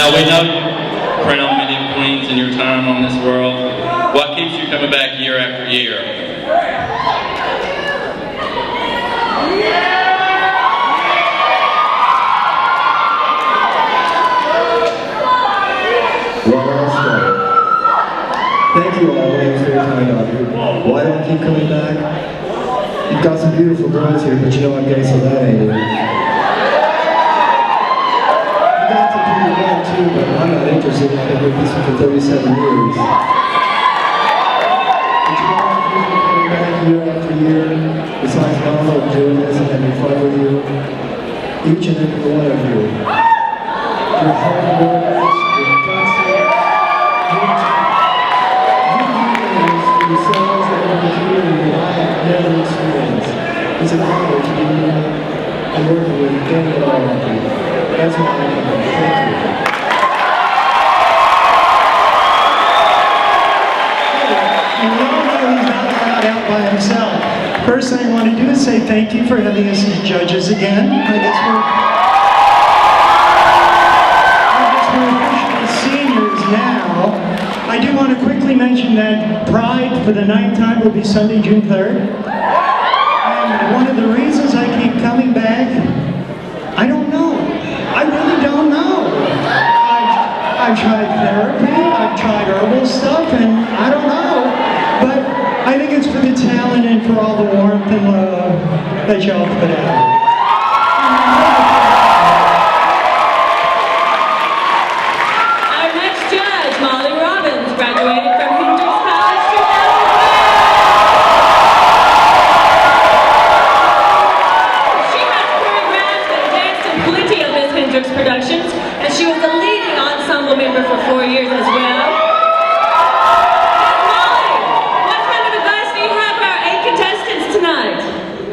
Now we know you crowned many queens in your time on this world. What keeps you coming back year after year? Well, I'll start. Thank you all for your time out here. Why do I keep coming back? You've got some beautiful girls here, but you know I'm gay, so that ain't it. You got some pretty men too, but I'm not interested. I've been with this for 37 years. But you know, I'm coming back year after year. Besides Mama and doing this and having fun with you, each and every one of you. You're hard workers, you're constant, yourselves that are here and I have never experienced. It's an honor to be here and working with any of all of you. That's why I'm here. Thank you. And we all know he's not allowed out by himself. First thing I want to do is say thank you for having us as judges again. I guess we're officially seniors now. I do want to quickly mention that Pride for the 9th time will be Sunday, June 3rd. And one of the reasons I keep coming back, I don't know. I really don't know. I've tried therapy, I've tried herbal stuff, and I don't know. But I think it's for the talent and for all the warmth and love that y'all put out. Graduated from Hendrix College 2012. She has choreographed and danced in plenty of Miss Hendrix productions, and she was a leading ensemble member for 4 years as well. Molly, what kind of advice do you have for our 8 contestants tonight?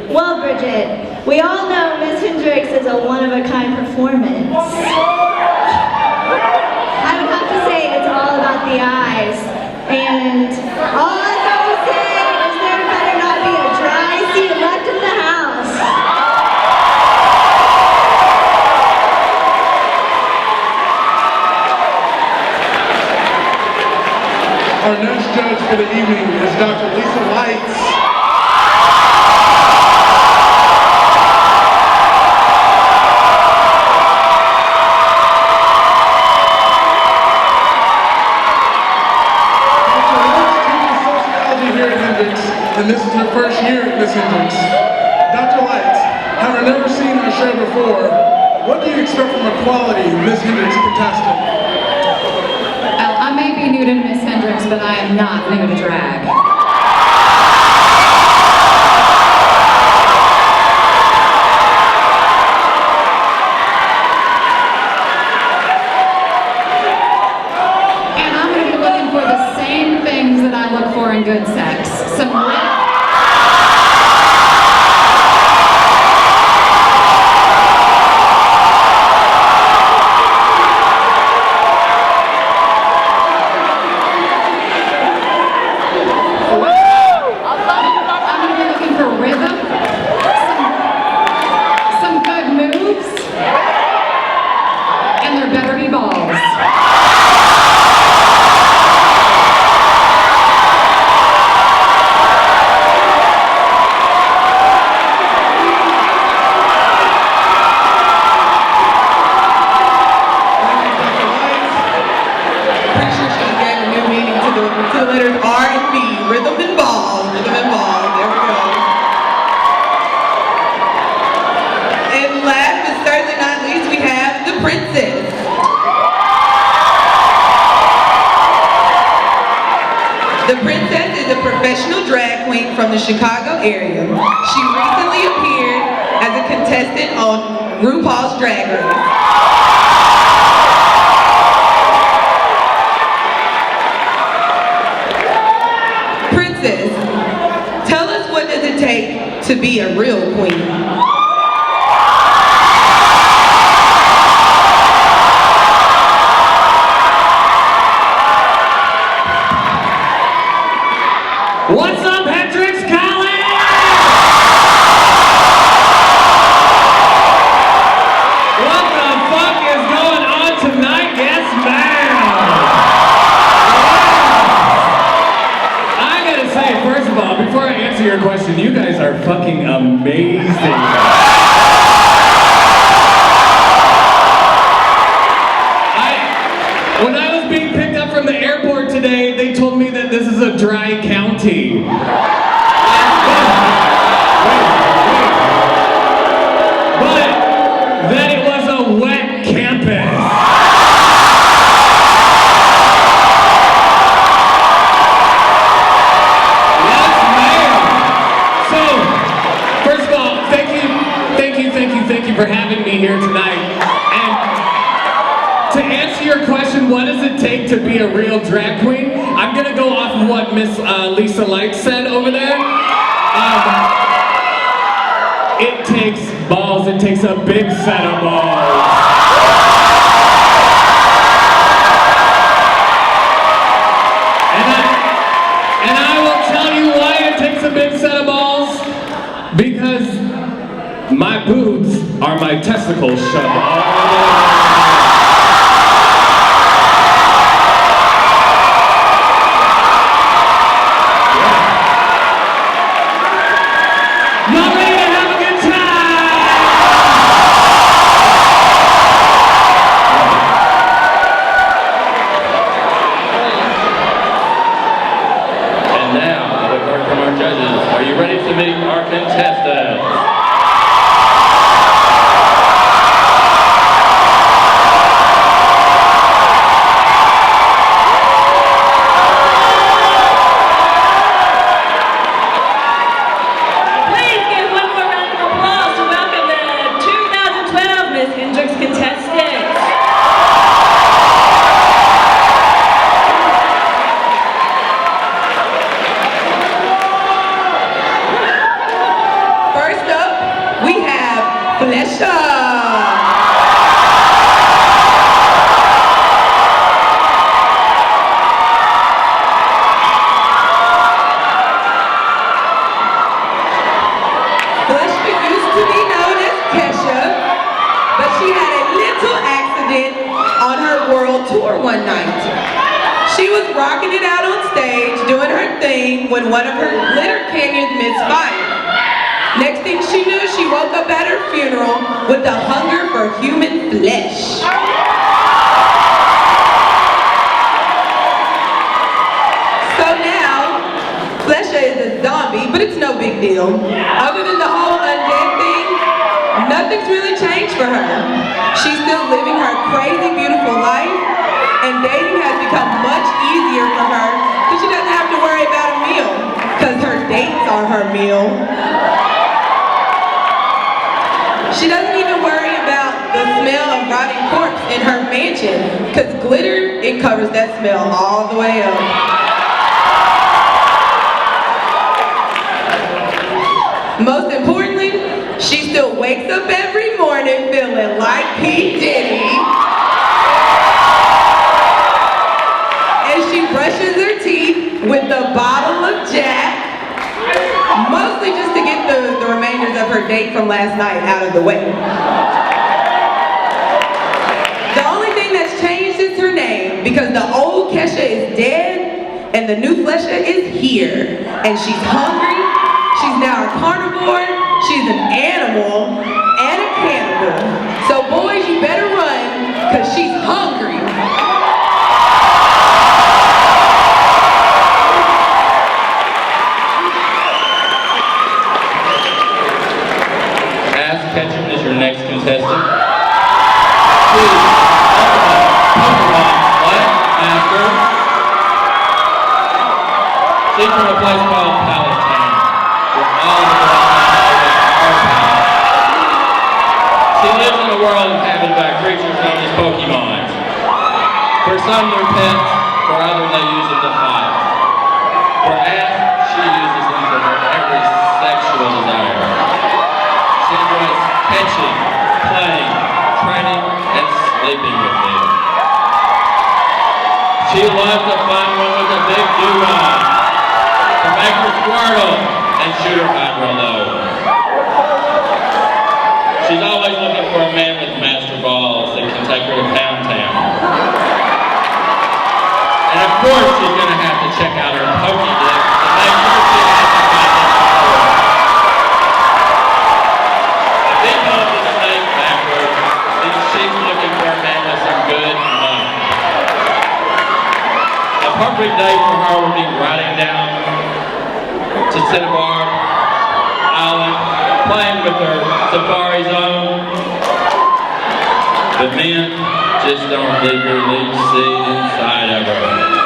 Well, Bridget, we all know Miss Hendrix is a one-of-a-kind performance. I would have to say it's all about the eyes. And all I have to say is there better not be a dry seat left in the house. Our next judge for the evening is Dr. Lisa Lights. And this is her first year at Miss Hendrix. Dr. Lights, having never seen our show before, what do you expect from a quality Miss Hendrix contestant? I may be new to Miss Hendrix, but I am not new to drag. And I'm going to be looking for the same things that I look for in good sex. Some from the Chicago area. She recently appeared as a contestant on RuPaul's Drag Race. Princess, tell us what does it take to be a real queen? What's up, Hendrix College? What the fuck is going on tonight? Yes, answer your question, you guys are fucking amazing. When I was being picked up from the airport today, they told me that this is a dry county. But that it was a wet campus. Yes, ma'am. So, first of all, thank you for having me here tonight. And to answer your question, what does it take to be a real drag queen? I'm gonna go off of what Miss Lisa Light said over there. It takes balls. It takes a big set of balls. And I will tell you why it takes a big set of balls. Because my boobs are my testicles shoved all over. Are you ready to meet our contestants? Please give one more round of applause to welcome the 2012 Miss Hendrix contestants. Tour one night. She was rocking it out on stage, doing her thing, when one of her glitter canyons misfired. Next thing she knew, she woke up at her funeral with a hunger for human flesh. So now, Flesha is a zombie, but it's no big deal. Other than the whole undead thing, nothing's really changed for her. She's still living her crazy, beautiful life. And dating has become much easier for her because she doesn't have to worry about a meal because her dates are her meal. She doesn't even worry about the smell of rotting corpse in her mansion because glitter, it covers that smell all the way up. Most importantly, she still wakes up every morning feeling like P. Diddy. She brushes her teeth with a bottle of Jack, mostly just to get the remainders of her date from last night out of the way. The only thing that's changed is her name, because the old Kesha is dead and the new Flesha is here. And she's hungry, she's now a carnivore, she's an animal, and a cannibal. So boys, you better run, because she's hungry. Ketchum is your next contestant. Please, Pokemon Black Master. She's from a place called Pallet Town, where all the girls are pals. She lives in a world inhabited by creatures known as Pokemons. For some, they're pets. For others, they use them to fight. For Ash, she uses them for her every sexual desire. She enjoys catching, playing, training, and sleeping with me. She loves to find one with a big doo-wop to make her squirtle and shoot her hydro low. She's always looking for a man with master balls that can take her to Pound Town. And of course she's going to have to check out her Pokédex to make sure she has the safari zone. But men, just don't leave your lead seat inside of her.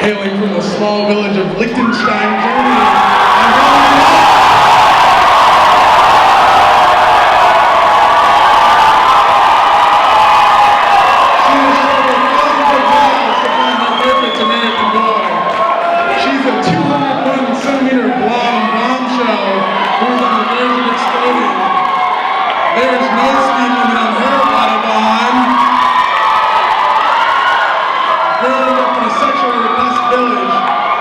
Hailing from the small village of Liechtenstein, Germany. She has traveled thousands of miles to find the perfect American boy. She's a 201-centimeter blonde bombshell who is on the verge of exploding. There is no speed limit on her Autobahn. Growing up in a sexually repressed village,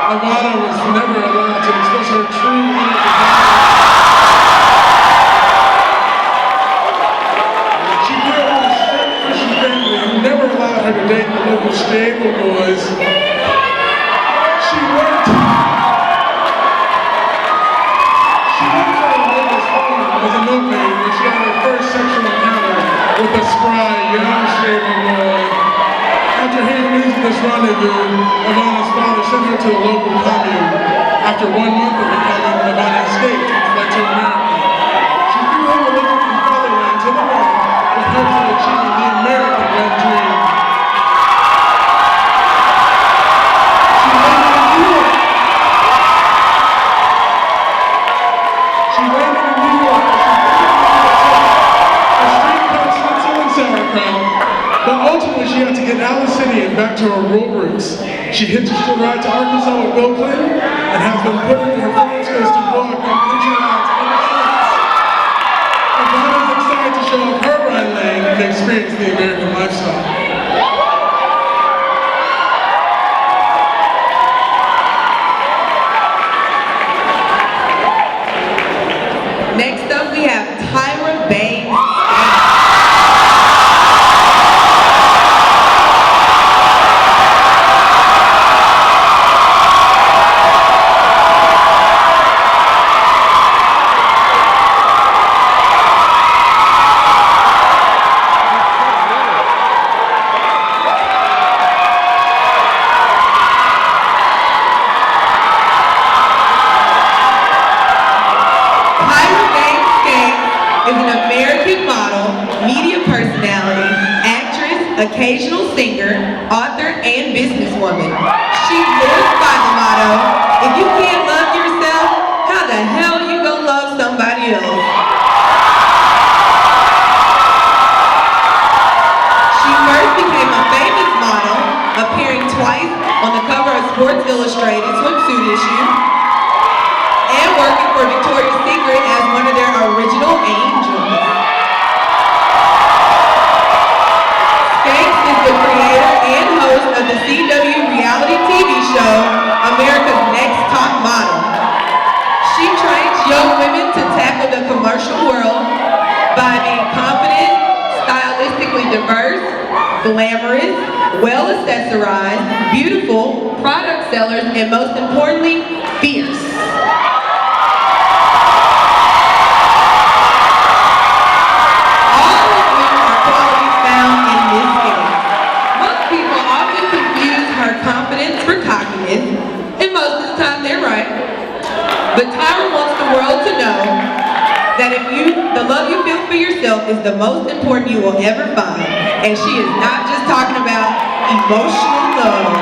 Ivana was never allowed to express her true inner desire. She grew up in a strict Christian family who never allowed her to date the local stable boys. She worked at her neighbor's home as a milkmaid when she had her first sexual encounter with a spry young stable boy. After hearing news of this rendezvous, Ivana's father sent her to the local commune. After 1 month of the commune, Ivana escaped and fled to America. She threw her religion and fatherland to the wall with hopes of achieving the American red dream. She landed in New York. A street-cut schnitzel and sauerkraut. But ultimately, she had to get out of the city and back to her rural roots. She hitched a ride to Arkansas with Bill Clinton and has been put into her Florence Goes to book and picture ads ever since. Ivana's excited to show off her ride lane and experience the American lifestyle. Next up, we have Tyra Banks. Occasional singer, author, and businesswoman. She lives by the motto, if you can't love yourself, how the hell you gonna love somebody else? She first became a famous model, appearing twice on the cover of Sports Illustrated swimsuit issue, and working for Victoria's Secret as one of their original angels. Skanks is the creator the commercial world by being confident, stylistically diverse, glamorous, well-accessorized, beautiful, product sellers, and most importantly, fierce. All of them are qualities found in Miss Gates. Most people often confuse her confidence for cockiness, and most of the time they're right. But Tyra wants the world to know that the love you feel for yourself is the most important you will ever find. And she is not just talking about emotional love.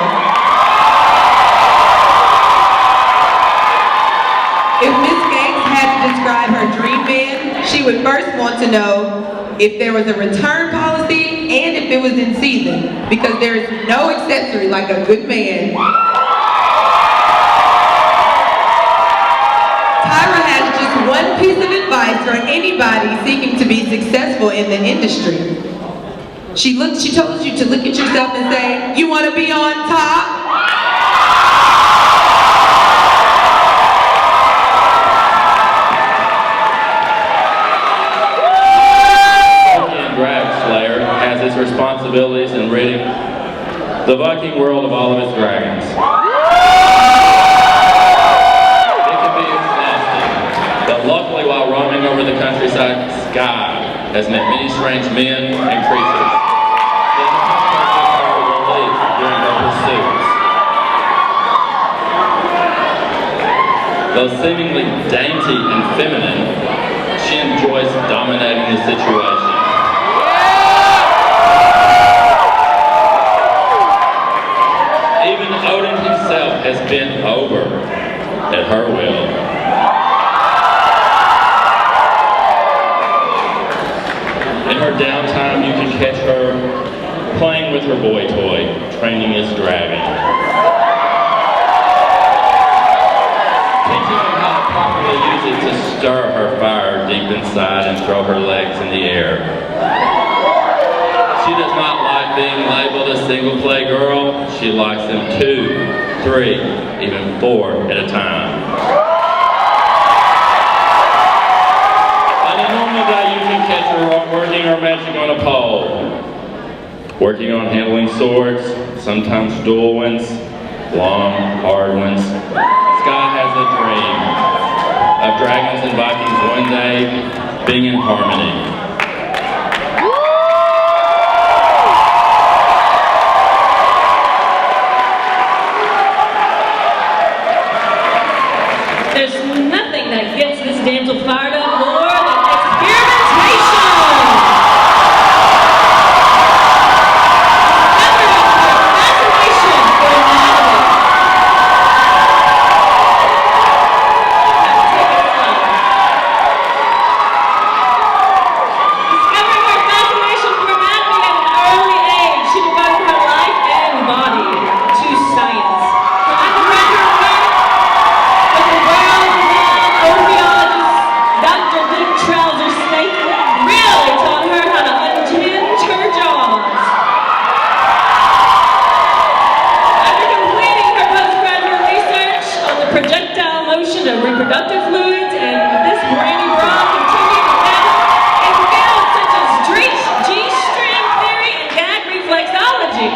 If Miss Gates had to describe her dream man, she would first want to know if there was a return policy and if it was in season, because there is no accessory like a good man. Tyra has just one piece of advice for anybody seeking to be successful in the industry. She told you to look at yourself and say, you want to be on top? Viking drag slayer has its responsibilities in ridding the Viking world of all of its dragons. It can be exhausting, but luckily while roaming over the countryside, Sky has met many strange men and creatures. During her pursuits. Though seemingly dainty and feminine, she enjoys dominating the situation. Even Odin himself has bent over at her will. In her downtime, you can catch her playing with her boy toy, training his dragon. Teaching him how to properly use it to stir her fire deep inside and throw her legs in the air. She does not like being labeled a single play girl. She likes them 2, 3, even 4 at a time. On a normal day, you can catch her working or magic on a pole. Working on handling swords, sometimes dual ones, long, hard ones. Sky has a dream of dragons and Vikings one day being in harmony. There's nothing that gets this damsel fired up more than experimentation! Reproductive fluids and this brainy bra continue to develop in fields such as G-string theory and gag reflexology.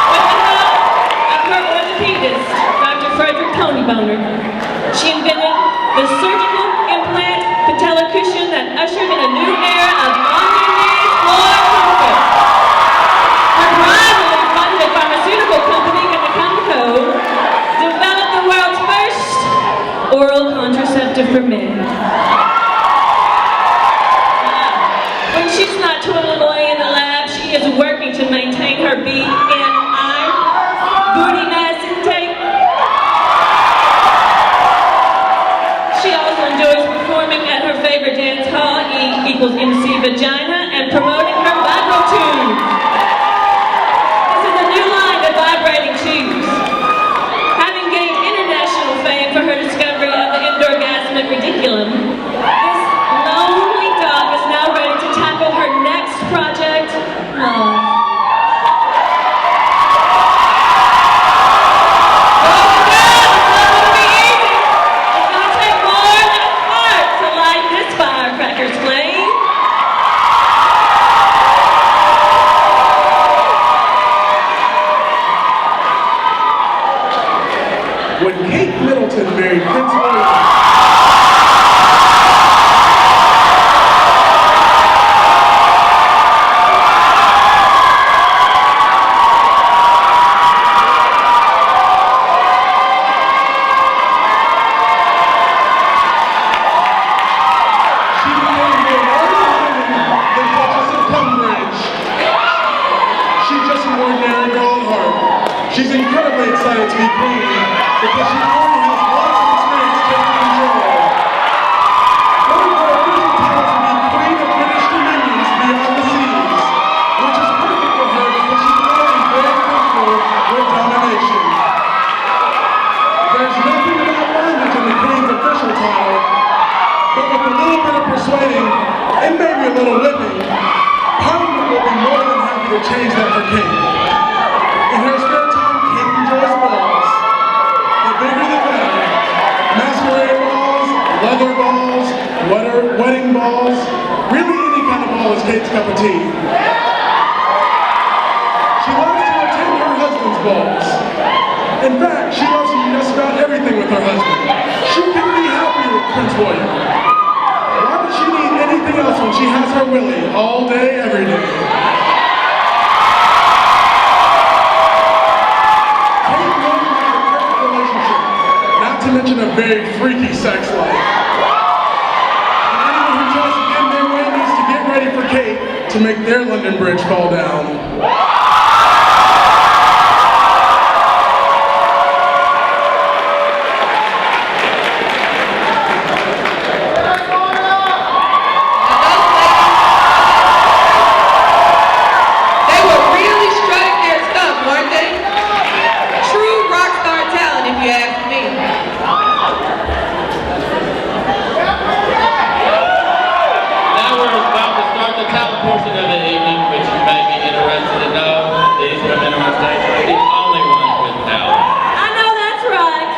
With the help of her orthopedist, Dr. Frederick Tonyboner, she invented the surgical implant patella cushion that ushered in a new era of on-your-knees floor comfort. Her privately funded pharmaceutical company, developed the world's first oral contraceptive for men. When she's not twiddling away in the lab, she is working to maintain her BMI, booty mass intake. She also enjoys performing at her favorite dance hall, E=MC Vagina, and promoting her vibro tube. This is a new line of vibrating tubes. For her discovery of the endorgasmic reticulum, this lonely dog is now ready to tackle her next project, love. Boys and girls, it's not going to be easy. She's incredibly excited to be queen because she already has lots of experience taking control. One of her official titles will be Queen of British Dominions Beyond the Seas, which is perfect for her because she's already very comfortable with domination. There's nothing about bondage in the Queen's official title, but with a little bit of persuading and maybe a little whipping, Parliament will be more than happy to change that for Kate. In her spare time, Kate enjoys balls. The bigger the better. Masquerade balls, leather balls, wedding balls, really any kind of ball is Kate's cup of tea. She loves to attend her husband's balls. In fact, she loves to do just about everything with her husband. She couldn't be happier with Prince William. Why would she need anything else when she has her Willie all day, every day? Kate and William have a perfect relationship, not to mention a very freaky sex life. And anyone who tries to get in their way needs to get ready for Kate to make their London Bridge fall down. Portion of the evening, which you may be interested to know, these women on stage are the only ones with talent. I know that's right.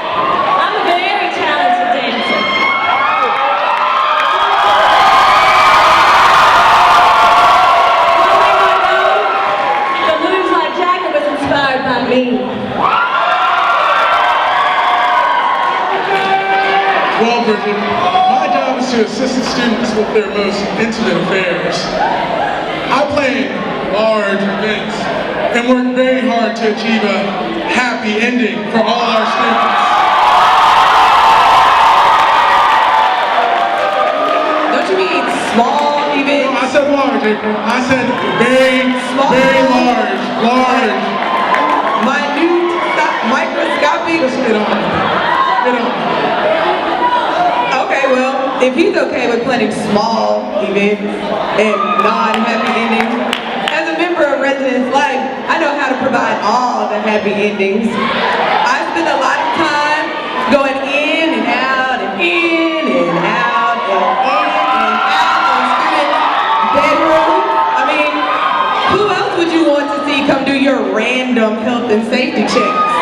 I'm a very talented dancer. One thing I know, the Lose Like jacket was inspired by me. Well, Bridget, my job is to assist the students with their most intimate affairs. I plan large events and work very hard to achieve a happy ending for all our students. Don't you mean small events? No, I said large, April. I said very, Small. very large. Large. Minute, microscopic. Just get on. Get on. Okay, well, if he's okay with planning small events and non-happy endings, as a member of Residence Life, I know how to provide all the happy endings. I spend a lot of time going in and out and in and out and in and out of students' bedrooms. I mean, who else would you want to see come do your random health and safety checks?